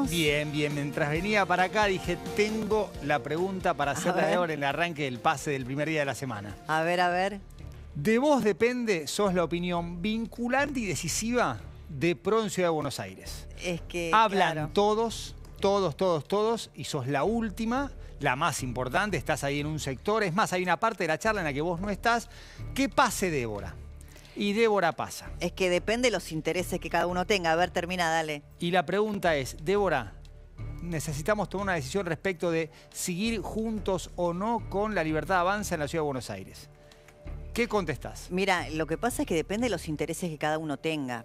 estamos? Bien, bien. Mientras venía para acá dije, tengo la pregunta para hacerle a Débora en el arranque del pase del primer día de la semana. A ver, a ver. De vos depende, sos la opinión vinculante y decisiva de PRO en Ciudad de Buenos Aires. Es que, Hablan claro. todos, y sos la última, la más importante, estás ahí en un sector. Es más, hay una parte de la charla en la que vos no estás. Que pase Débora. Y Débora pasa. Es que depende de los intereses que cada uno tenga. A ver, termina, dale. Y la pregunta es, Débora, necesitamos tomar una decisión respecto de seguir juntos o no con La Libertad Avanza en la Ciudad de Buenos Aires. ¿Qué contestás? Mira, lo que pasa es que depende de los intereses que cada uno tenga.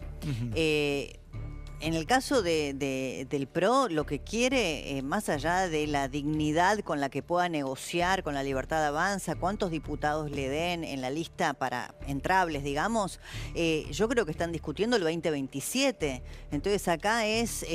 En el caso del PRO, lo que quiere, más allá de la dignidad con la que pueda negociar con La Libertad Avanza, cuántos diputados le den en la lista para entrables, digamos, yo creo que están discutiendo el 2027. Entonces acá es,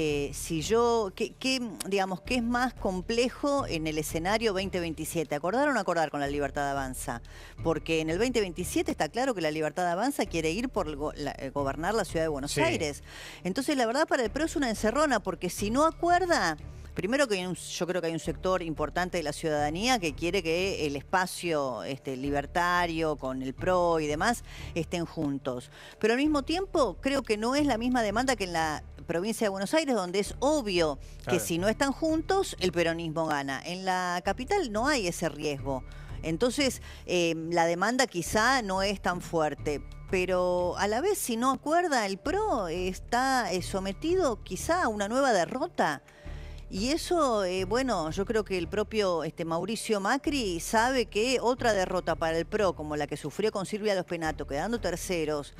digamos, ¿qué es más complejo en el escenario 2027? ¿Acordar o no acordar con La Libertad Avanza? Porque en el 2027 está claro que La Libertad Avanza quiere ir por gobernar la Ciudad de Buenos Aires. Entonces, la verdad, para el PRO es una encerrona, porque si no acuerda, primero que yo creo que hay un sector importante de la ciudadanía que quiere que el espacio libertario con el PRO y demás estén juntos. Pero al mismo tiempo creo que no es la misma demanda que en la provincia de Buenos Aires, donde es obvio que si no están juntos, el peronismo gana. En la capital no hay ese riesgo. Entonces, la demanda quizá no es tan fuerte. Pero a la vez, si no acuerda, el PRO está sometido quizá a una nueva derrota. Y eso, bueno, yo creo que el propio Mauricio Macri sabe que otra derrota para el PRO, como la que sufrió con Silvia Los Penato, quedando terceros,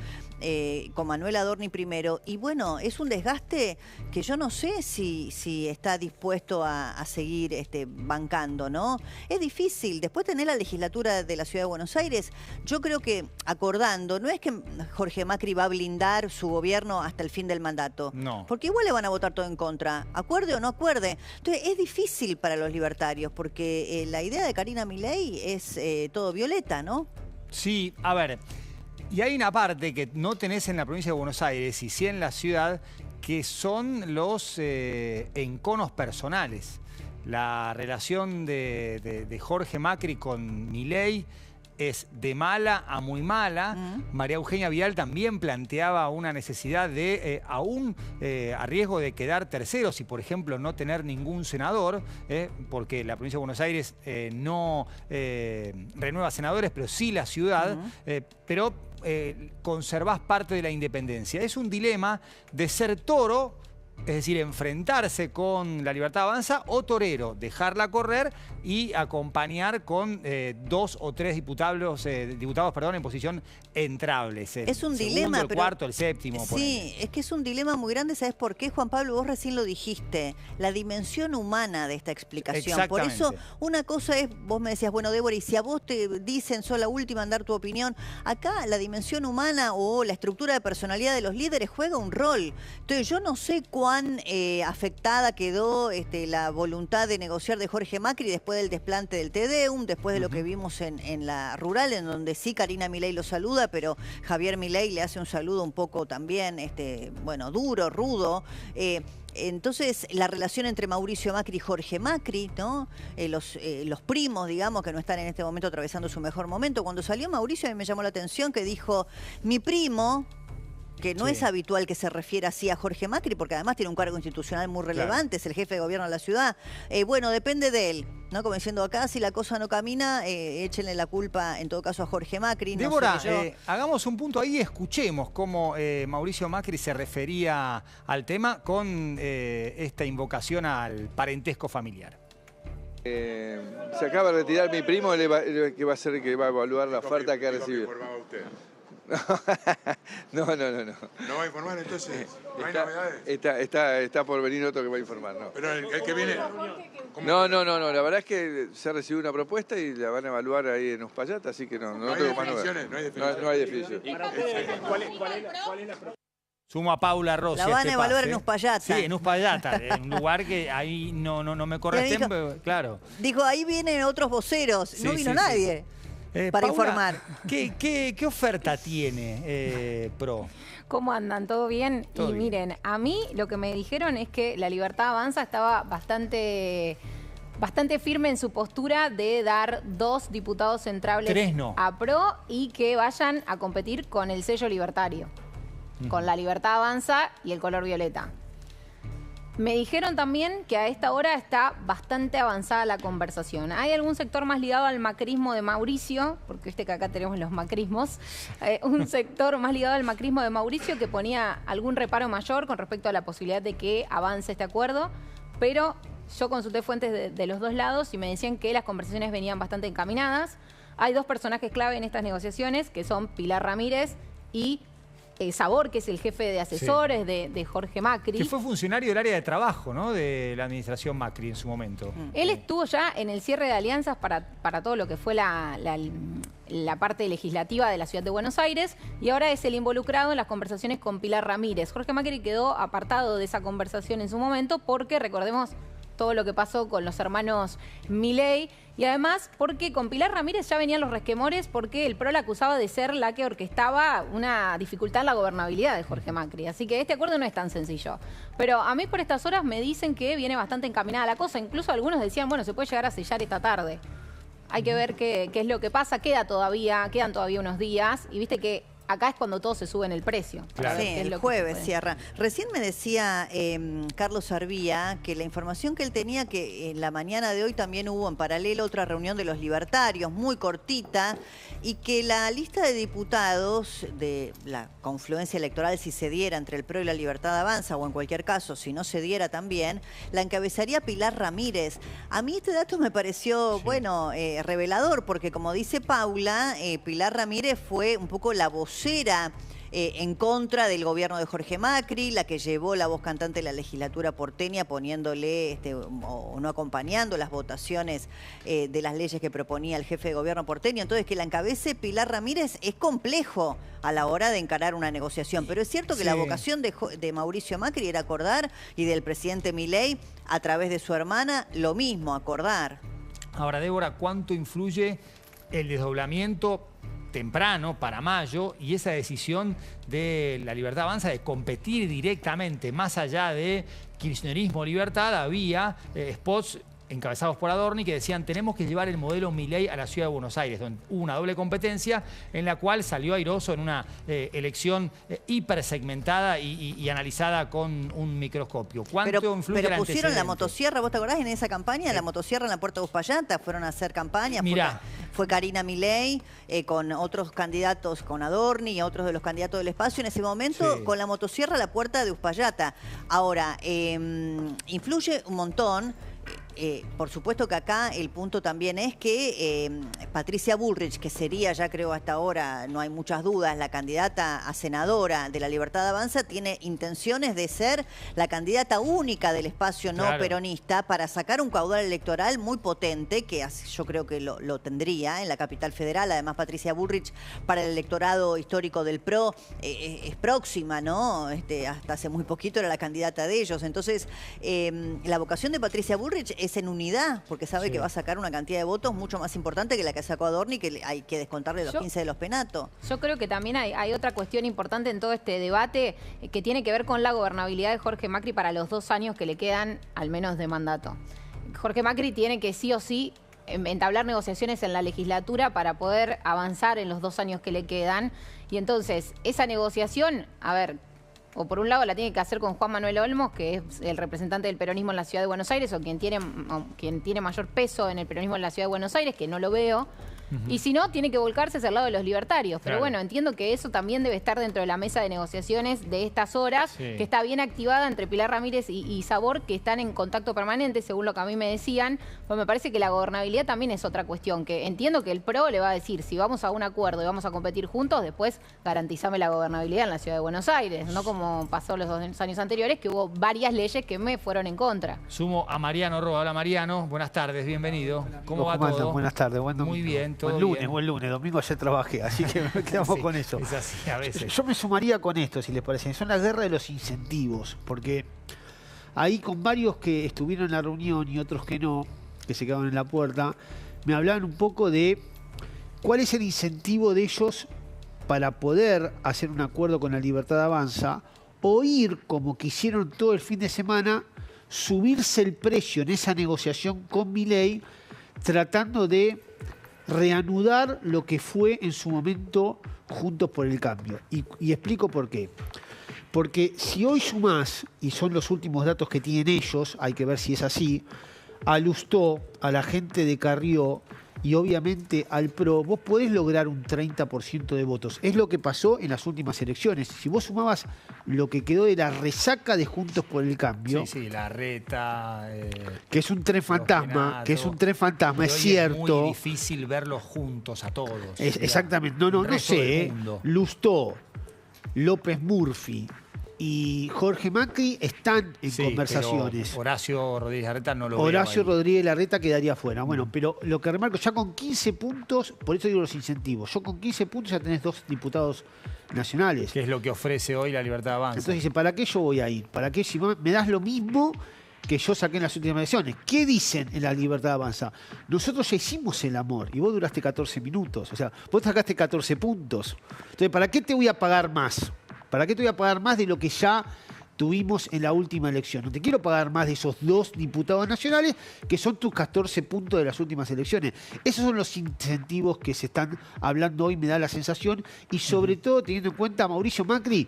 con Manuel Adorni primero, y bueno, es un desgaste que yo no sé si está dispuesto a seguir bancando, ¿no? Es difícil. Después tener la legislatura de la Ciudad de Buenos Aires, yo creo que acordando, no es que Jorge Macri va a blindar su gobierno hasta el fin del mandato. No. Porque igual le van a votar todo en contra, acuerde o no acuerde. Entonces es difícil para los libertarios porque la idea de Karina Milei es todo violeta, ¿no? Sí, a ver, y hay una parte que no tenés en la provincia de Buenos Aires y sí en la ciudad, que son los enconos personales. La relación de Jorge Macri con Milei es de mala a muy mala. María Eugenia Vidal también planteaba una necesidad de, aún a riesgo de quedar terceros y, por ejemplo, no tener ningún senador, porque la provincia de Buenos Aires no renueva senadores, pero sí la ciudad, pero conservás parte de la independencia. Es un dilema de ser toro, es decir, enfrentarse con La Libertad Avanza, o torero, dejarla correr y acompañar con 2 o 3 diputados en posición entrables. Es un segundo, dilema. el cuarto, el séptimo. Sí, ponele. es que es un dilema muy grande. ¿Sabes por qué, Juan Pablo? Vos recién lo dijiste. La dimensión humana de esta explicación. Por eso, una cosa es, vos me decías, bueno, Débora, y si a vos te dicen, sos la última en dar tu opinión, acá la dimensión humana o la estructura de personalidad de los líderes juega un rol. Entonces, yo no sé cuán afectada quedó la voluntad de negociar de Jorge Macri después del desplante del TEDEUM, después de lo que vimos en la rural, en donde sí Karina Milei lo saluda, pero Javier Milei le hace un saludo un poco también, bueno, duro, rudo. Entonces, la relación entre Mauricio Macri y Jorge Macri, ¿no? Los primos, digamos, que no están en este momento atravesando su mejor momento. Cuando salió Mauricio, a mí me llamó la atención que dijo, mi primo, que no es habitual que se refiera así a Jorge Macri, porque además tiene un cargo institucional muy relevante, es el jefe de gobierno de la ciudad. Bueno, depende de él, ¿no? Como diciendo, acá si la cosa no camina, échenle la culpa, en todo caso, a Jorge Macri. Débora, no sé hagamos un punto ahí y escuchemos cómo Mauricio Macri se refería al tema con esta invocación al parentesco familiar. Se acaba de retirar mi primo, que va a ser el que va a evaluar la oferta que ha recibido. No. ¿No va a informar entonces? ¿No hay novedades? Está por venir otro que va a informar, ¿no? Pero el que viene... No, la verdad es que se ha recibido una propuesta y la van a evaluar ahí en Uspallata, así que no tengo más novedades. No hay definiciones. ¿Cuál es la propuesta? Sumo a Paula Rossi. La van a evaluar en Uspallata. Sí, en Uspallata, en un lugar que ahí no me corresponde, claro. Dijo, ahí vienen otros voceros. No vino nadie. Para Paula, informar. ¿Qué oferta tiene PRO? ¿Cómo andan? ¿Todo bien? Todo bien. Miren, a mí lo que me dijeron es que La Libertad Avanza estaba bastante firme en su postura de dar 2 diputados entrables 3 no. a PRO y que vayan a competir con el sello libertario, con La Libertad Avanza y el color violeta. Me dijeron también que a esta hora está bastante avanzada la conversación. Hay algún sector más ligado al macrismo de Mauricio, porque viste que acá tenemos los macrismos, un sector más ligado al macrismo de Mauricio que ponía algún reparo mayor con respecto a la posibilidad de que avance este acuerdo, pero yo consulté fuentes de los dos lados y me decían que las conversaciones venían bastante encaminadas. Hay 2 personajes clave en estas negociaciones, que son Pilar Ramírez y Sabor, que es el jefe de asesores de Jorge Macri. Que fue funcionario del área de trabajo, ¿no? De la administración Macri en su momento. Él estuvo ya en el cierre de alianzas para todo lo que fue la parte legislativa de la Ciudad de Buenos Aires y ahora es el involucrado en las conversaciones con Pilar Ramírez. Jorge Macri quedó apartado de esa conversación en su momento porque, recordemos, todo lo que pasó con los hermanos Milei y además porque con Pilar Ramírez ya venían los resquemores porque el PRO la acusaba de ser la que orquestaba una dificultad en la gobernabilidad de Jorge Macri. Así que este acuerdo no es tan sencillo. Pero a mí por estas horas me dicen que viene bastante encaminada la cosa. Incluso algunos decían, bueno, se puede llegar a sellar esta tarde. Hay que ver qué es lo que pasa. Quedan todavía unos días y viste que acá es cuando todo se sube en el precio. Claro. Sí, el jueves cierra. Recién me decía Carlos Arbía que la información que él tenía, que en la mañana de hoy también hubo en paralelo otra reunión de los libertarios, muy cortita, y que la lista de diputados de la confluencia electoral, si se diera entre el PRO y la Libertad Avanza, o en cualquier caso, si no se diera también, la encabezaría Pilar Ramírez. A mí este dato me pareció, bueno, revelador, porque como dice Paula, Pilar Ramírez fue un poco la vocera en contra del gobierno de Jorge Macri, la que llevó la voz cantante de la legislatura porteña poniéndole o no acompañando las votaciones de las leyes que proponía el jefe de gobierno porteño. Entonces, que la encabece Pilar Ramírez es complejo a la hora de encarar una negociación. Pero es cierto que la vocación de Mauricio Macri era acordar y del presidente Milei, a través de su hermana, lo mismo, acordar. Ahora, Débora, ¿cuánto influye el desdoblamiento temprano para mayo y esa decisión de la Libertad Avanza de competir directamente más allá de kirchnerismo libertad? Había spots encabezados por Adorni que decían tenemos que llevar el modelo Milei a la Ciudad de Buenos Aires, donde hubo una doble competencia en la cual salió airoso en una elección hipersegmentada y analizada con un microscopio. ¿Cuánto influye pero el pusieron la antecedente? motosierra, ¿vos te acordás en esa campaña? La motosierra en la Puerta de Uspallata, fueron a hacer campaña. Mirá. Fue Karina Milei con otros candidatos, con Adorni y otros de los candidatos del espacio en ese momento, con la motosierra a la Puerta de Uspallata. Ahora, influye un montón. Por supuesto que acá el punto también es que Patricia Bullrich, que sería, ya creo hasta ahora, no hay muchas dudas, la candidata a senadora de la Libertad Avanza, tiene intenciones de ser la candidata única del espacio no peronista para sacar un caudal electoral muy potente, que yo creo que lo tendría en la capital federal. Además, Patricia Bullrich, para el electorado histórico del PRO, es próxima, ¿no? Hasta hace muy poquito era la candidata de ellos. Entonces, la vocación de Patricia Bullrich es en unidad, porque sabe que va a sacar una cantidad de votos mucho más importante que la que sacó Adorni, que hay que descontarle los 15 de los Penato. Yo creo que también hay otra cuestión importante en todo este debate que tiene que ver con la gobernabilidad de Jorge Macri para los 2 años que le quedan, al menos de mandato. Jorge Macri tiene que sí o sí entablar negociaciones en la legislatura para poder avanzar en los 2 años que le quedan. Y entonces, esa negociación, a ver, o por un lado la tiene que hacer con Juan Manuel Olmos, que es el representante del peronismo en la Ciudad de Buenos Aires, o quien tiene mayor peso en el peronismo en la Ciudad de Buenos Aires, que no lo veo. Y si no, tiene que volcarse hacia el lado de los libertarios. Pero bueno, entiendo que eso también debe estar dentro de la mesa de negociaciones de estas horas, que está bien activada entre Pilar Ramírez y Sabor, que están en contacto permanente, según lo que a mí me decían. Pues me parece que la gobernabilidad también es otra cuestión, que entiendo que el PRO le va a decir, si vamos a un acuerdo y vamos a competir juntos, después garantizame la gobernabilidad en la Ciudad de Buenos Aires, no como pasó los 2 años anteriores, que hubo varias leyes que me fueron en contra. Sumo a Mariano Roa. Hola Mariano, buenas tardes, bienvenido. ¿Cómo va todo? Buenas tardes, buen domingo. Muy bien, todo buen lunes, domingo ayer trabajé, así que nos quedamos con eso. Es así a veces. Yo me sumaría con esto, si les parece. Son la guerra de los incentivos, porque ahí con varios que estuvieron en la reunión y otros que no, que se quedaron en la puerta, me hablaban un poco de ¿cuál es el incentivo de ellos para poder hacer un acuerdo con la Libertad Avanza o ir, como quisieron todo el fin de semana, subirse el precio en esa negociación con Milei, tratando de reanudar lo que fue en su momento Juntos por el Cambio? Y explico por qué. Porque si hoy sumás, y son los últimos datos que tienen ellos, hay que ver si es así, a Lustó, a la gente de Carrió y obviamente al PRO, vos podés lograr un 30% de votos. Es lo que pasó en las últimas elecciones. Si vos sumabas lo que quedó de la resaca de Juntos por el Cambio... Sí, la reta... que es un tren fantasma, es cierto. Es muy difícil verlos juntos a todos. Exactamente. No sé. Lustó, López Murphy y Jorge Macri están en conversaciones. Horacio Rodríguez Larreta no lo veo Horacio ahí. Rodríguez Larreta quedaría fuera. Bueno, pero lo que remarco, ya con 15 puntos, por eso digo los incentivos, yo con 15 puntos ya tenés 2 diputados nacionales. Que es lo que ofrece hoy la Libertad Avanza. Entonces dice, ¿para qué yo voy a ir? ¿Para qué si me das lo mismo que yo saqué en las últimas elecciones? ¿Qué dicen en la Libertad Avanza? Nosotros ya hicimos el amor y vos duraste 14 minutos. O sea, vos sacaste 14 puntos. Entonces, ¿para qué te voy a pagar más? ¿Para qué te voy a pagar más de lo que ya tuvimos en la última elección? No te quiero pagar más de esos 2 diputados nacionales que son tus 14 puntos de las últimas elecciones. Esos son los incentivos que se están hablando hoy, me da la sensación, y sobre todo teniendo en cuenta a Mauricio Macri,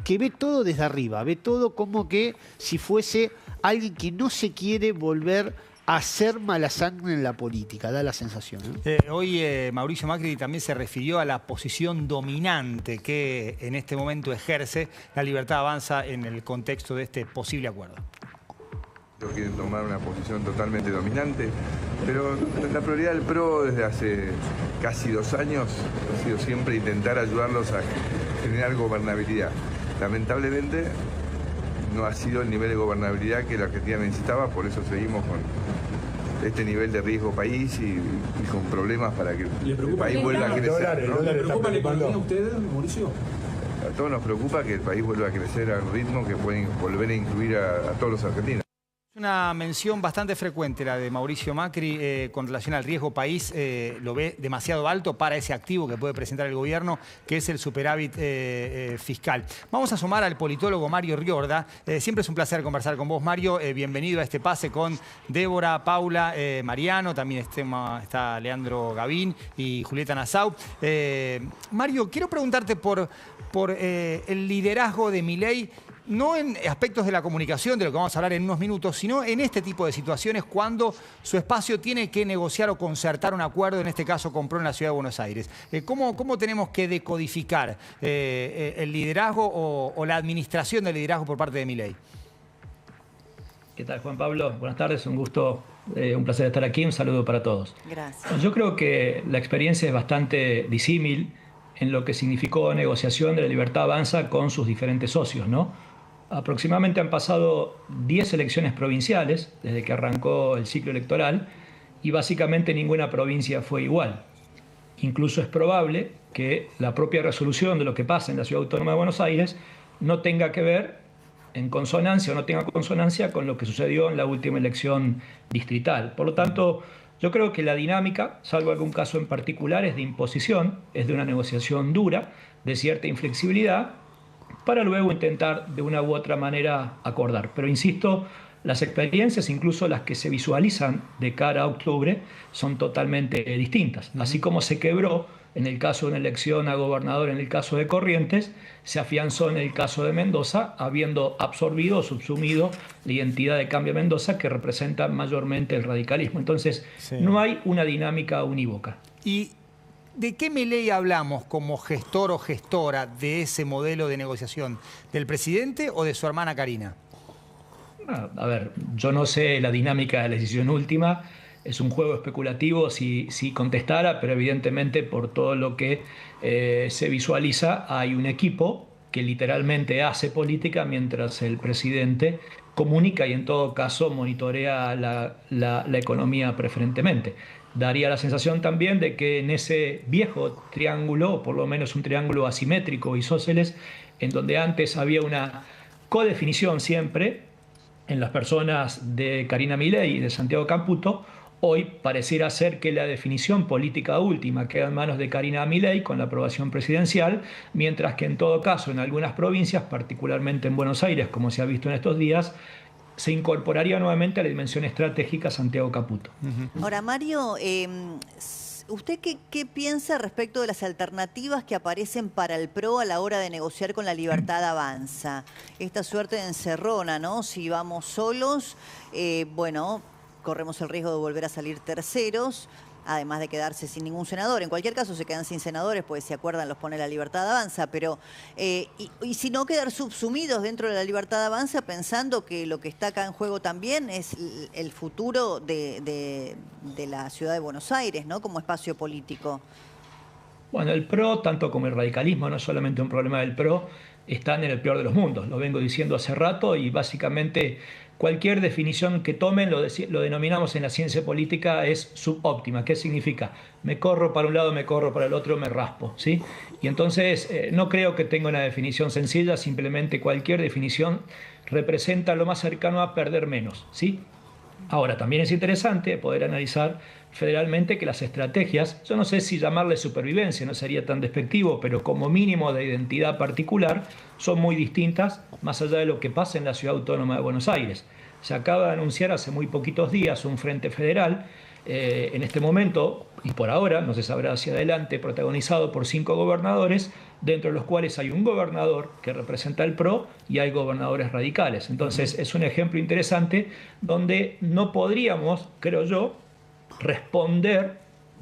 que ve todo desde arriba, ve todo como que si fuese alguien que no se quiere volver a hacer mala sangre en la política, da la sensación. Hoy Mauricio Macri también se refirió a la posición dominante que en este momento ejerce la Libertad Avanza en el contexto de este posible acuerdo. Quieren tomar una posición totalmente dominante, pero la prioridad del PRO desde hace casi 2 años ha sido siempre intentar ayudarlos a generar gobernabilidad. Lamentablemente no ha sido el nivel de gobernabilidad que la Argentina necesitaba, por eso seguimos con este nivel de riesgo país y con problemas para que el país vuelva a crecer. ¿No? ¿Le preocupa la economía a ustedes, Mauricio? A todos nos preocupa que el país vuelva a crecer al ritmo que pueden volver a incluir a todos los argentinos. Es una mención bastante frecuente la de Mauricio Macri con relación al riesgo país. Lo ve demasiado alto para ese activo que puede presentar el gobierno, que es el superávit fiscal. Vamos a sumar al politólogo Mario Riorda. Siempre es un placer conversar con vos, Mario. Bienvenido a este pase con Débora, Paula, Mariano. También está Leandro Gavín y Julieta Nassau. Mario, quiero preguntarte por el liderazgo de Milei, no en aspectos de la comunicación, de lo que vamos a hablar en unos minutos, sino en este tipo de situaciones cuando su espacio tiene que negociar o concertar un acuerdo, en este caso con PRO en la Ciudad de Buenos Aires. ¿Cómo tenemos que decodificar el liderazgo o la administración del liderazgo por parte de Milei? ¿Qué tal, Juan Pablo? Buenas tardes, un gusto, un placer estar aquí, un saludo para todos. Gracias. Yo creo que la experiencia es bastante disímil en lo que significó negociación de la Libertad Avanza con sus diferentes socios, ¿no? Aproximadamente han pasado 10 elecciones provinciales desde que arrancó el ciclo electoral y básicamente ninguna provincia fue igual. Incluso es probable que la propia resolución de lo que pasa en la Ciudad Autónoma de Buenos Aires no tenga que ver en consonancia o no tenga consonancia con lo que sucedió en la última elección distrital. Por lo tanto, yo creo que la dinámica, salvo algún caso en particular, es de imposición, es de una negociación dura, de cierta inflexibilidad, para luego intentar de una u otra manera acordar. Pero insisto, las experiencias, incluso las que se visualizan de cara a octubre, son totalmente distintas. Así como se quebró en el caso de una elección a gobernador en el caso de Corrientes, se afianzó en el caso de Mendoza, habiendo absorbido o subsumido la identidad de Cambio Mendoza, que representa mayormente el radicalismo. Entonces, no hay una dinámica unívoca. ¿Y de qué Milei hablamos como gestor o gestora de ese modelo de negociación? ¿Del presidente o de su hermana Karina? A ver, yo no sé la dinámica de la decisión última. Es un juego especulativo si contestara, pero evidentemente por todo lo que se visualiza hay un equipo que literalmente hace política mientras el presidente comunica y en todo caso monitorea la economía preferentemente. Daría la sensación también de que en ese viejo triángulo, o por lo menos un triángulo asimétrico isósceles, en donde antes había una codefinición siempre en las personas de Karina Milei y de Santiago Caputo, Hoy pareciera ser que la definición política última queda en manos de Karina Milei con la aprobación presidencial, mientras que en todo caso en algunas provincias, particularmente en Buenos Aires, como se ha visto en estos días, se incorporaría nuevamente a la dimensión estratégica Santiago Caputo. Ahora, Mario, ¿usted qué piensa respecto de las alternativas que aparecen para el PRO a la hora de negociar con la Libertad Avanza? Esta suerte de encerrona, ¿no? Si vamos solos, bueno, corremos el riesgo de volver a salir terceros, además de quedarse sin ningún senador. En cualquier caso se quedan sin senadores, pues si acuerdan los pone la Libertad Avanza, pero y si no, quedar subsumidos dentro de la Libertad Avanza pensando que lo que está acá en juego también es el futuro de la ciudad de Buenos Aires, ¿no? Como espacio político. Bueno, el PRO, tanto como el radicalismo, no es solamente un problema del PRO, están en el peor de los mundos. Lo vengo diciendo hace rato y básicamente cualquier definición que tomen, lo denominamos en la ciencia política, es subóptima. ¿Qué significa? Me corro para un lado, me corro para el otro, me raspo, ¿sí? Y entonces no creo que tenga una definición sencilla, simplemente cualquier definición representa lo más cercano a perder menos, ¿sí? Ahora, también es interesante poder analizar federalmente que las estrategias, yo no sé si llamarle supervivencia, no sería tan despectivo, pero como mínimo de identidad particular, son muy distintas más allá de lo que pasa en la Ciudad Autónoma de Buenos Aires. Se acaba de anunciar hace muy poquitos días un frente federal, en este momento, y por ahora, no se sabrá hacia adelante, protagonizado por 5 gobernadores, dentro de los cuales hay un gobernador que representa el PRO y hay gobernadores radicales. Entonces es un ejemplo interesante donde no podríamos, creo yo, responder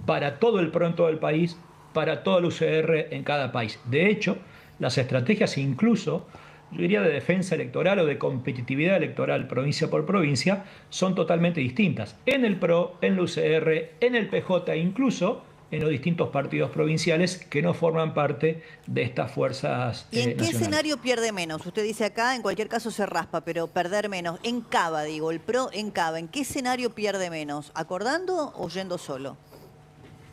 para todo el PRO en todo el país, para todo el UCR en cada país. De hecho, las estrategias incluso, yo diría de defensa electoral o de competitividad electoral provincia por provincia, son totalmente distintas. En el PRO, en el UCR, en el PJ, incluso en los distintos partidos provinciales que no forman parte de estas fuerzas ¿Y en qué nacionales. escenario pierde menos? Usted dice acá, en cualquier caso se raspa, pero perder menos. En Cava, digo, el PRO en Cava, ¿en qué escenario pierde menos? ¿Acordando o yendo solo?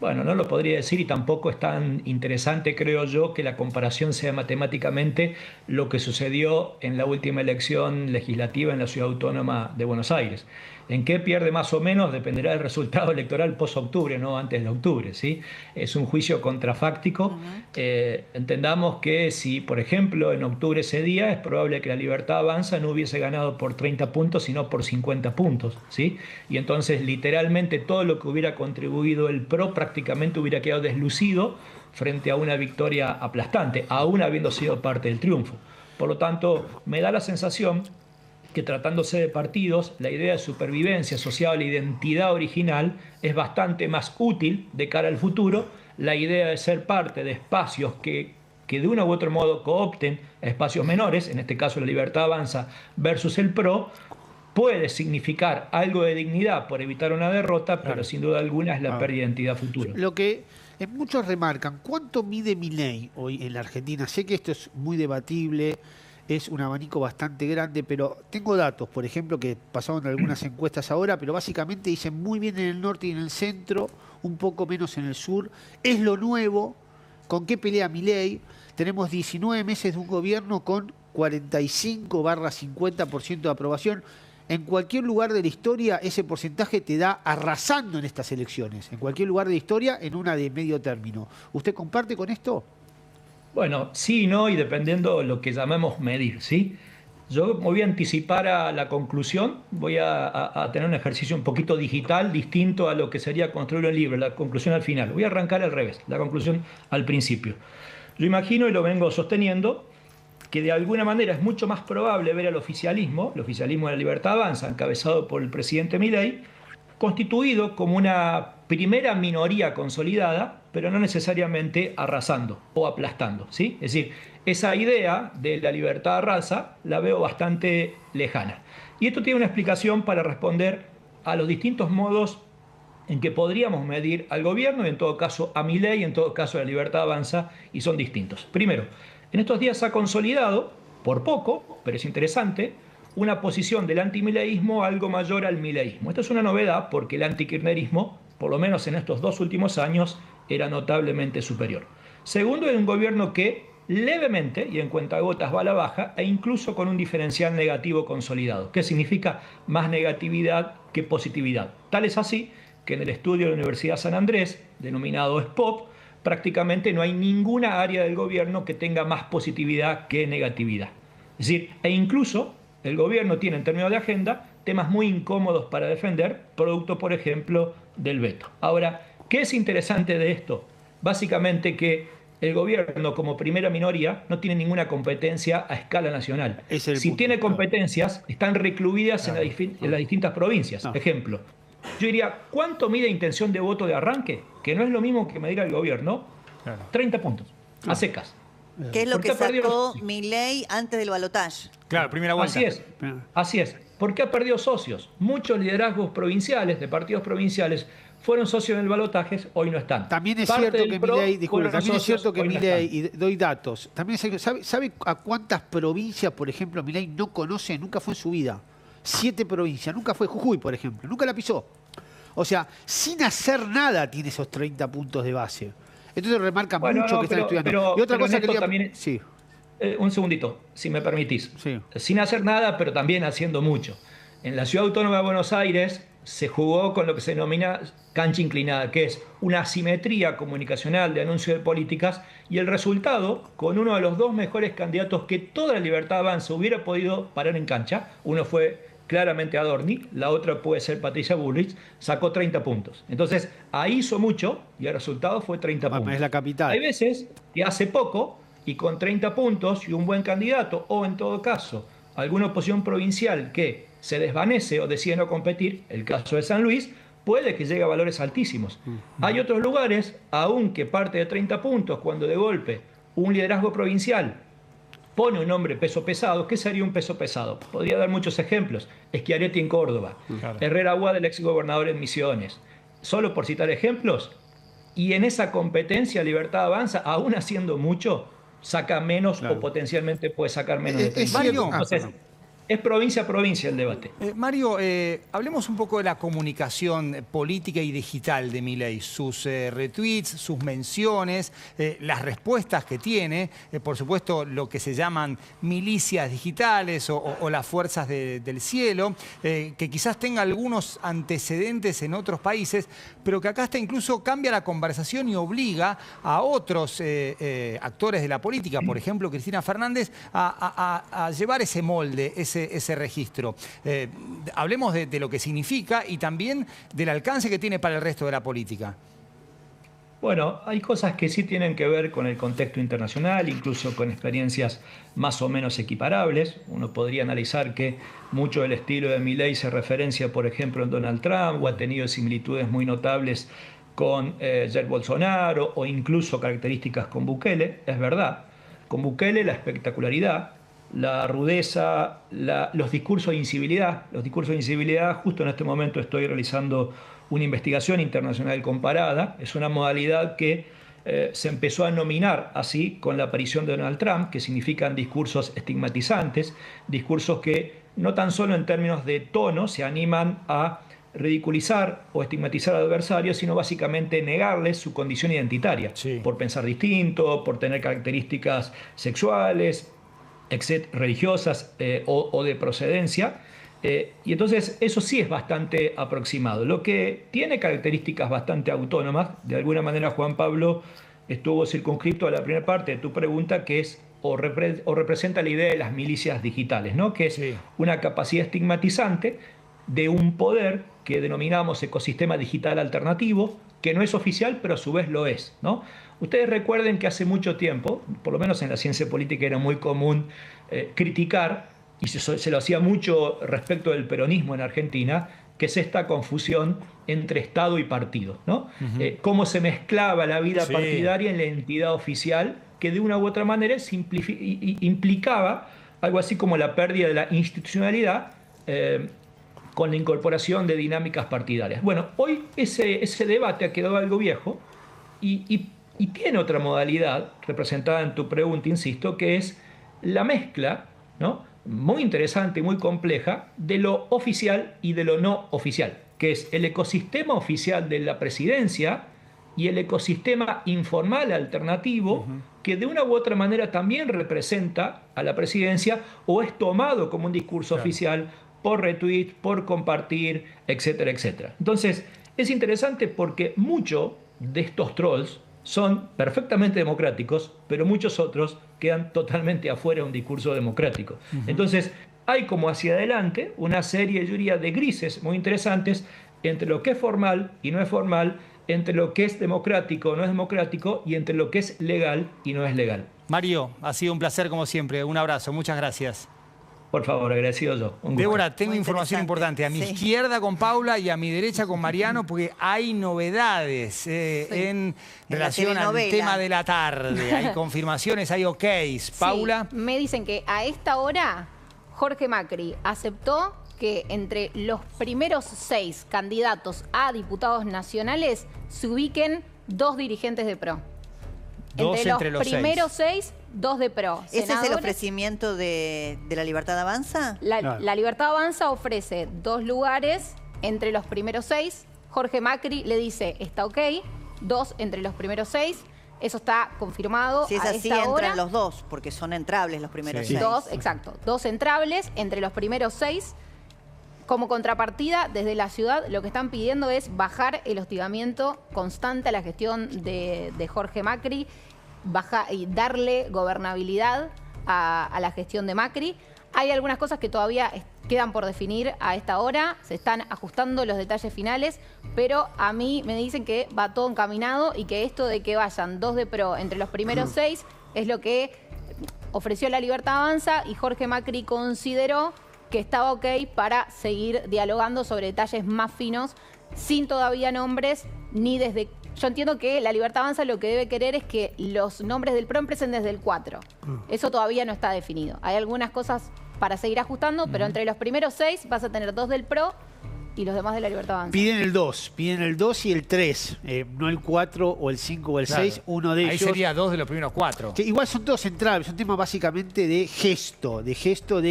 Bueno, no lo podría decir y tampoco es tan interesante, creo yo, que la comparación sea matemáticamente lo que sucedió en la última elección legislativa en la Ciudad Autónoma de Buenos Aires. ¿En qué pierde más o menos? Dependerá del resultado electoral post-octubre, no antes de octubre, ¿sí? Es un juicio contrafáctico. Entendamos que si, por ejemplo, en octubre ese día, es probable que la Libertad Avanza no hubiese ganado por 30 puntos, sino por 50 puntos, ¿sí? Y entonces, literalmente, todo lo que hubiera contribuido el PRO prácticamente hubiera quedado deslucido frente a una victoria aplastante, aún habiendo sido parte del triunfo. Por lo tanto, me da la sensación que tratándose de partidos, la idea de supervivencia asociada a la identidad original es bastante más útil de cara al futuro. La idea de ser parte de espacios que de uno u otro modo coopten a espacios menores, en este caso la Libertad Avanza versus el PRO, puede significar algo de dignidad por evitar una derrota, pero sin duda alguna es la pérdida de identidad futura. Lo que muchos remarcan, ¿cuánto mide Milei hoy en la Argentina? Sé que esto es muy debatible, es un abanico bastante grande, pero tengo datos, por ejemplo, que pasaron algunas encuestas ahora, pero básicamente dicen muy bien en el norte y en el centro, un poco menos en el sur. Es lo nuevo. ¿Con qué pelea Milei? Tenemos 19 meses de un gobierno con 45/50% de aprobación. En cualquier lugar de la historia, ese porcentaje te da arrasando en estas elecciones. En cualquier lugar de la historia, en una de medio término. ¿Usted comparte con esto? Bueno, sí y no, y dependiendo de lo que llamemos medir, ¿sí? Yo me voy a anticipar a la conclusión, voy a tener un ejercicio un poquito digital, distinto a lo que sería construir un libro, la conclusión al final. Voy a arrancar al revés, la conclusión al principio. Yo imagino, y lo vengo sosteniendo, que de alguna manera es mucho más probable ver al oficialismo, el oficialismo de la Libertad Avanza, encabezado por el presidente Milei, constituido como una primera minoría consolidada, pero no necesariamente arrasando o aplastando, ¿sí? Es decir, esa idea de la libertad raza la veo bastante lejana. Y esto tiene una explicación para responder a los distintos modos en que podríamos medir al gobierno y en todo caso a Milei y en todo caso a la Libertad Avanza, y son distintos. Primero, en estos días se ha consolidado, por poco, pero es interesante, una posición del antimileísmo algo mayor al mileísmo. Esta es una novedad porque el antikirchnerismo, por lo menos en estos 2 últimos años, era notablemente superior. Segundo, es un gobierno que levemente y en cuentagotas va a la baja e incluso con un diferencial negativo consolidado. ¿Qué significa? Más negatividad que positividad. Tal es así que en el estudio de la Universidad San Andrés, denominado SPOP, prácticamente no hay ninguna área del gobierno que tenga más positividad que negatividad. Es decir, e incluso el gobierno tiene en términos de agenda temas muy incómodos para defender, producto, por ejemplo, del veto. Ahora, ¿qué es interesante de esto? Básicamente que el gobierno, como primera minoría, no tiene ninguna competencia a escala nacional. Si tiene competencias, están recluidas en las distintas provincias. Ejemplo, yo diría, ¿cuánto mide intención de voto de arranque? Que no es lo mismo que medir al gobierno. 30 puntos, a secas. ¿Qué es lo que sacó Milei antes del balotaje? Claro, primera vuelta. Así es. ¿Por qué ha perdido socios? Muchos liderazgos provinciales, de partidos provinciales, fueron socios en el balotaje, hoy no están. También es cierto que Milei, disculpe, también es cierto que Milei, y doy datos, también ¿sabe a cuántas provincias, por ejemplo, Milei no conoce, nunca fue en su vida? 7 provincias, nunca fue Jujuy, por ejemplo, nunca la pisó. O sea, sin hacer nada tiene esos 30 puntos de base. Entonces remarca mucho que están estudiando. Y otra cosa que también... Sí. Un segundito, si me permitís. Sí. Sin hacer nada, pero también haciendo mucho. En la Ciudad Autónoma de Buenos Aires se jugó con lo que se denomina cancha inclinada, que es una asimetría comunicacional de anuncio de políticas, y el resultado, con uno de los 2 mejores candidatos que toda la Libertad Avanza hubiera podido parar en cancha, uno fue claramente Adorni, la otra puede ser Patricia Bullrich, sacó 30 puntos. Entonces, ahí hizo mucho y el resultado fue 30 puntos. Es la capital. Hay veces que hace poco y con 30 puntos y un buen candidato, o en todo caso, alguna oposición provincial que se desvanece o decide no competir, el caso de San Luis, puede que llegue a valores altísimos. Hay otros lugares, aunque parte de 30 puntos, cuando de golpe un liderazgo provincial pone un nombre peso pesado. ¿Qué sería un peso pesado? Podría dar muchos ejemplos. Schiaretti en Córdoba, Herrera Aguad, el exgobernador en Misiones. Solo por citar ejemplos. Y en esa competencia Libertad Avanza, aún haciendo mucho, saca menos o potencialmente puede sacar menos de 30. Entonces, es provincia a provincia el debate. Mario, hablemos un poco de la comunicación política y digital de Milei, sus retweets, sus menciones, las respuestas que tiene, por supuesto lo que se llaman milicias digitales o las fuerzas del cielo, que quizás tenga algunos antecedentes en otros países, pero que acá hasta incluso cambia la conversación y obliga a otros actores de la política, por ejemplo Cristina Fernández, a llevar ese molde, ese registro. Hablemos de lo que significa y también del alcance que tiene para el resto de la política. Bueno, hay cosas que sí tienen que ver con el contexto internacional, incluso con experiencias más o menos equiparables. Uno podría analizar que mucho del estilo de Milei se referencia, por ejemplo, en Donald Trump, o ha tenido similitudes muy notables con Jair Bolsonaro, o incluso características con Bukele. Es verdad, con Bukele la espectacularidad, la rudeza, los discursos de incivilidad. Los discursos de incivilidad, justo en este momento estoy realizando una investigación internacional comparada. Es una modalidad que se empezó a nominar así con la aparición de Donald Trump, que significan discursos estigmatizantes, discursos que no tan solo en términos de tono se animan a ridiculizar o estigmatizar al adversario, sino básicamente negarles su condición identitaria, por pensar distinto, por tener características sexuales, religiosas o de procedencia. Y entonces eso sí es bastante aproximado. Lo que tiene características bastante autónomas, de alguna manera Juan Pablo estuvo circunscrito a la primera parte de tu pregunta, que es o representa la idea de las milicias digitales, ¿no? Que es una capacidad estigmatizante de un poder que denominamos ecosistema digital alternativo, que no es oficial, pero a su vez lo es, ¿no? Ustedes recuerden que hace mucho tiempo, por lo menos en la ciencia política era muy común criticar, y se lo hacía mucho respecto del peronismo en Argentina, que es esta confusión entre Estado y partido, ¿no? Cómo se mezclaba la vida partidaria en la entidad oficial, que de una u otra manera implicaba algo así como la pérdida de la institucionalidad con la incorporación de dinámicas partidarias. Bueno, hoy ese debate ha quedado algo viejo y tiene otra modalidad, representada en tu pregunta, insisto, que es la mezcla, ¿no?, muy interesante y muy compleja, de lo oficial y de lo no oficial, que es el ecosistema oficial de la presidencia y el ecosistema informal alternativo, que de una u otra manera también representa a la presidencia o es tomado como un discurso oficial por retweet, por compartir, etcétera, etcétera. Entonces, Es interesante porque muchos de estos trolls son perfectamente democráticos, pero muchos otros quedan totalmente afuera de un discurso democrático. Entonces, hay como hacia adelante una serie, yo diría, de grises muy interesantes entre lo que es formal y no es formal, entre lo que es democrático o no es democrático y entre lo que es legal y no es legal. Mario, ha sido un placer como siempre. Un abrazo, muchas gracias. Por favor, agradecido yo. Un gusto. Débora, tengo Muy información importante. A mi izquierda con Paula y a mi derecha con Mariano, porque hay novedades en relación al tema de la tarde. Hay confirmaciones, hay ok's. Paula. Sí, me dicen que a esta hora Jorge Macri aceptó que entre los primeros 6 candidatos a diputados nacionales se ubiquen 2 dirigentes de PRO. Entre los primeros 6, 2 de PRO. ¿Ese es el ofrecimiento de la Libertad Avanza? La Libertad Avanza ofrece 2 lugares entre los primeros 6. Jorge Macri le dice, está ok, 2 entre los primeros 6. Eso está confirmado. Si es así, entran los 2, porque son entrables los primeros 6. 2, exacto. 2 entrables entre los primeros 6. Como contrapartida, desde la ciudad lo que están pidiendo es bajar el hostigamiento constante a la gestión de Jorge Macri, y darle gobernabilidad a la gestión de Macri. Hay algunas cosas que todavía quedan por definir a esta hora, se están ajustando los detalles finales, pero a mí me dicen que va todo encaminado y que esto de que vayan 2 de PRO entre los primeros 6 es lo que ofreció la Libertad Avanza y Jorge Macri consideró que estaba ok para seguir dialogando sobre detalles más finos, sin todavía nombres, ni desde... Yo entiendo que la Libertad Avanza lo que debe querer es que los nombres del PRO empiecen desde el 4. Eso todavía no está definido. Hay algunas cosas para seguir ajustando, pero entre los primeros 6 vas a tener 2 del PRO y los demás de la Libertad Avanza. Piden el 2 y el 3, no el 4 o el 5 o el 6, uno de ellos. Ahí sería 2 de los primeros 4. Que igual son todos centrales, son temas básicamente de gesto de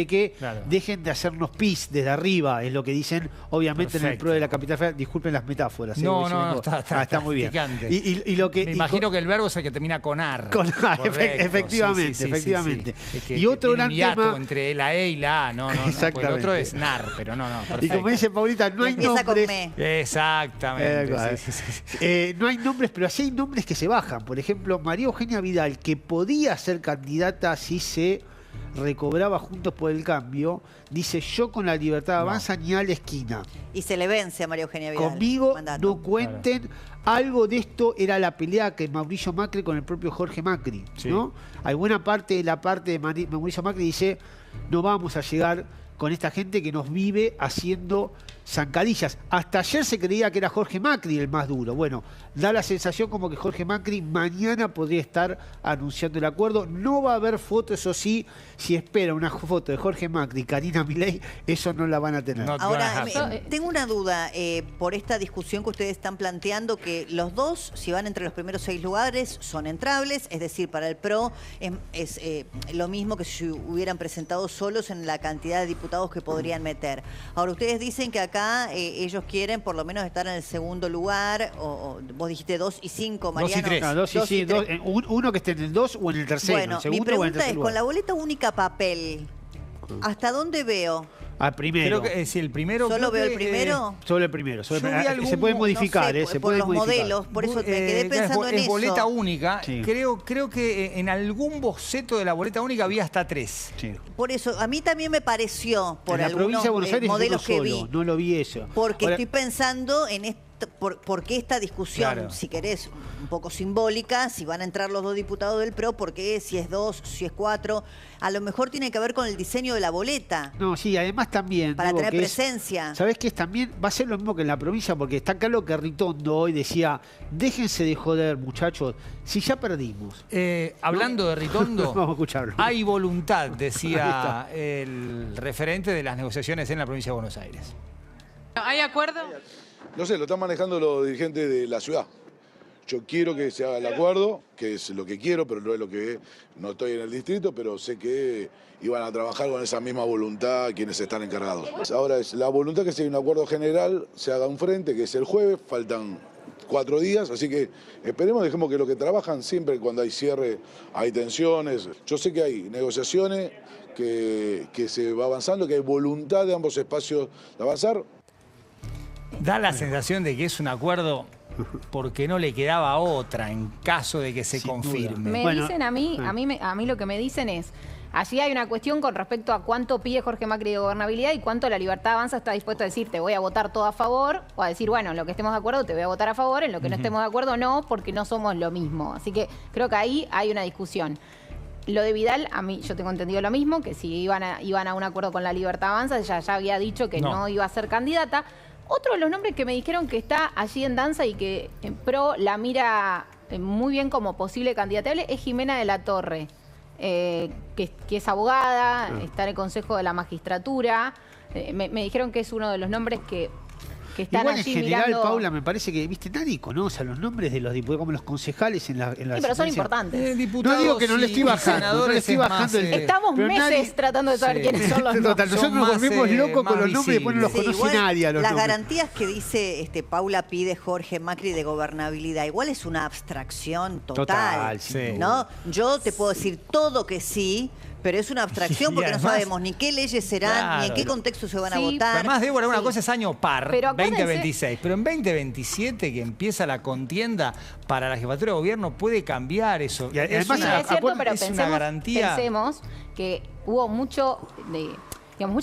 que dejen de hacernos pis desde arriba, es lo que dicen, obviamente, en el PRO de la Capital Federal. Disculpen las metáforas. No, está muy bien. Y lo que, me imagino que el verbo es el que termina con ar. Con ar, efectivamente, efectivamente. Y otro gran tema... entre la E y la A, no, exactamente. El otro es nar, pero no, perfecto. Y como dice Paulita, no hay nombres. Exactamente. No hay nombres, pero sí hay nombres que se bajan. Por ejemplo, María Eugenia Vidal, que podía ser candidata si se recobraba Juntos por el Cambio, dice: yo con la Libertad Avanza ni a la esquina. Y se le vence a María Eugenia Vidal. Conmigo no cuenten. Algo de esto era la pelea que Mauricio Macri con el propio Jorge Macri, ¿no? Alguna parte de la parte de Mauricio Macri dice: no vamos a llegar con esta gente que nos vive haciendo zancadillas. Hasta ayer se creía que era Jorge Macri el más duro. Bueno, da la sensación como que Jorge Macri mañana podría estar anunciando el acuerdo. No va a haber foto, eso sí. Si espera una foto de Jorge Macri y Karina Milei, eso no la van a tener. Ahora, tengo una duda por esta discusión que ustedes están planteando, que los 2, si van entre los primeros 6 lugares, son entrables, es decir, para el PRO es lo mismo que si hubieran presentado solos en la cantidad de diputados que podrían meter. Ahora, ustedes dicen que acá ellos quieren por lo menos estar en el segundo lugar, o vos dijiste 2 y 5, Mariano. 2 y 3. No, 2 y 3. Uno que esté en el 2 o en el tercero. Bueno, mi pregunta es, con la boleta única papel, ¿hasta dónde veo? Al primero. Creo que si el primero. ¿Solo veo el primero? Solo el primero. Se puede modificar, no sé, se por puede los modificar. modelos, por eso me quedé pensando en eso. Es boleta única. Sí. Creo que en algún boceto de la boleta única había hasta 3. Sí. Por eso, a mí también me pareció, por en la algunos provincia de Buenos Aires modelos que vi. No lo vi eso. Porque estoy pensando en ¿por qué esta discusión, si querés, un poco simbólica? Si van a entrar los 2 diputados del PRO, ¿por qué? Si es 2, si es 4. A lo mejor tiene que ver con el diseño de la boleta. No, sí, además también. Para tener presencia. ¿Sabés qué? También va a ser lo mismo que en la provincia, porque está claro que Ritondo hoy decía: déjense de joder, muchachos, si ya perdimos. Hablando de Ritondo, vamos a escucharlo. Hay voluntad, decía el referente de las negociaciones en la provincia de Buenos Aires. ¿Hay acuerdo? No sé, lo están manejando los dirigentes de la ciudad. Yo quiero que se haga el acuerdo, que es lo que quiero, pero no es lo que no estoy en el distrito, pero sé que iban a trabajar con esa misma voluntad quienes están encargados. Ahora es la voluntad que sea un acuerdo general, se haga un frente, que es el jueves, faltan 4 días, así que esperemos, dejemos que lo que trabajan siempre cuando hay cierre, hay tensiones. Yo sé que hay negociaciones, que se va avanzando, que hay voluntad de ambos espacios de avanzar. Da la sensación de que es un acuerdo porque no le quedaba otra en caso de que se confirme. Me dicen a mí lo que me dicen es, allí hay una cuestión con respecto a cuánto pide Jorge Macri de gobernabilidad y cuánto la Libertad Avanza está dispuesta a decir, te voy a votar todo a favor, o a decir, bueno, en lo que estemos de acuerdo te voy a votar a favor, en lo que no estemos de acuerdo no, porque no somos lo mismo. Así que creo que ahí hay una discusión. Lo de Vidal, a mí yo tengo entendido lo mismo, que si iban a un acuerdo con la Libertad Avanza, ella ya había dicho que no iba a ser candidata. Otro de los nombres que me dijeron que está allí en danza y que en PRO la mira muy bien como posible candidatable es Jimena de la Torre, que es abogada, está en el Consejo de la Magistratura. Me dijeron que es uno de los nombres que están igual allí en general, mirando... Paula, me parece que, viste, nadie conoce a los nombres de los diputados, como los concejales en la Sí, pero son importantes. No digo que no le estoy bajando, no le estoy bajando el... Estamos meses tratando de saber quiénes son los nombres. Total, nosotros nos volvemos locos con los nombres y después no los conoce nadie a los las nombres. garantías que dice Paula pide Jorge Macri de gobernabilidad, igual es una abstracción total, ¿no? Yo te puedo decir todo que sí, pero es una abstracción porque no sabemos ni qué leyes serán, ni en qué contexto se van a votar. Además, Débora, una cosa es año par, pero 2026, pero en 2027 que empieza la contienda para la jefatura de gobierno puede cambiar eso. Y además, es cierto, pero es una garantía. Pensemos que hubo muchas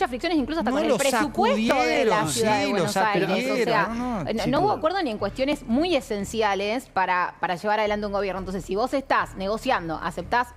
fricciones incluso hasta con el presupuesto de la ciudad de Buenos Aires. O sea, no hubo acuerdo ni en cuestiones muy esenciales para llevar adelante un gobierno. Entonces, si vos estás negociando,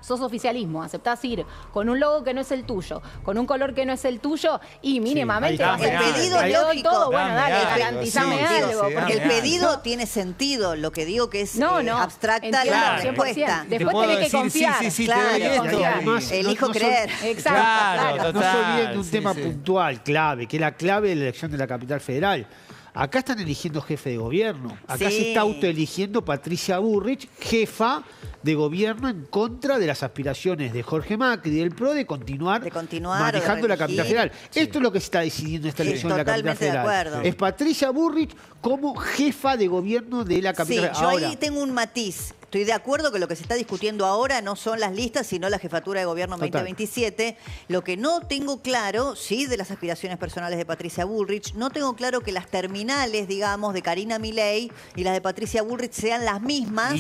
sos oficialismo, aceptás ir con un logo que no es el tuyo, con un color que no es el tuyo, y mínimamente el pedido es lógico. Todo, bueno, dale, garantizame algo. Porque el pedido tiene sentido. Lo que digo que es abstracta la respuesta. Después tenés que confiar. Claro, elijo creer. Exacto. No se olviden de un tema puntual, clave, que es la clave de la elección de la capital federal. Acá están eligiendo jefe de gobierno. Acá se está autoeligiendo Patricia Bullrich, jefa de gobierno en contra de las aspiraciones de Jorge Macri y del PRO de continuar manejando la capital federal. Esto es lo que se está decidiendo en esta elección de la capital federal. Es Patricia Bullrich como jefa de gobierno de la capital federal. Yo ahí tengo un matiz. Estoy de acuerdo que lo que se está discutiendo ahora no son las listas, sino la jefatura de gobierno 2027. Lo que no tengo claro, sí, de las aspiraciones personales de Patricia Bullrich, no tengo claro que las terminales, digamos, de Karina Milei y las de Patricia Bullrich sean las mismas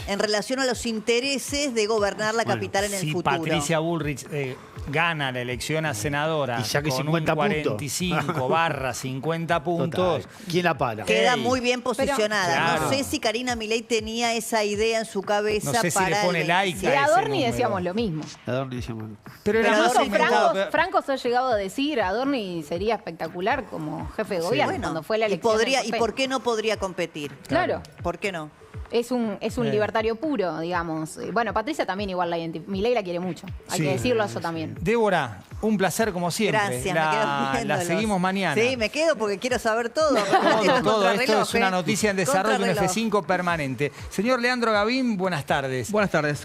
en relación a los intereses de gobernar la capital en el futuro. Patricia Bullrich gana la elección a senadora y ya que con 50 un 45/50 puntos. ¿Quién la para? Queda muy bien posicionada. Claro. No sé si Karina Milei tenía esa idea en su cabeza. No sé si le pone like a de Adorni decíamos lo mismo. Pero Franco se ha llegado a decir, Adorni sería espectacular como jefe de gobierno cuando fue la elección. ¿Y por qué no podría competir? Claro. ¿Por qué no? Es un libertario puro, digamos. Bueno, Patricia también igual Milei la quiere mucho. Hay que decirlo eso también. Débora, un placer como siempre. Gracias, me quedo la seguimos mañana. Sí, me quedo porque quiero saber todo. Todo esto es una noticia en desarrollo, un F5 permanente. Señor Leandro Gavín, buenas tardes. Buenas tardes.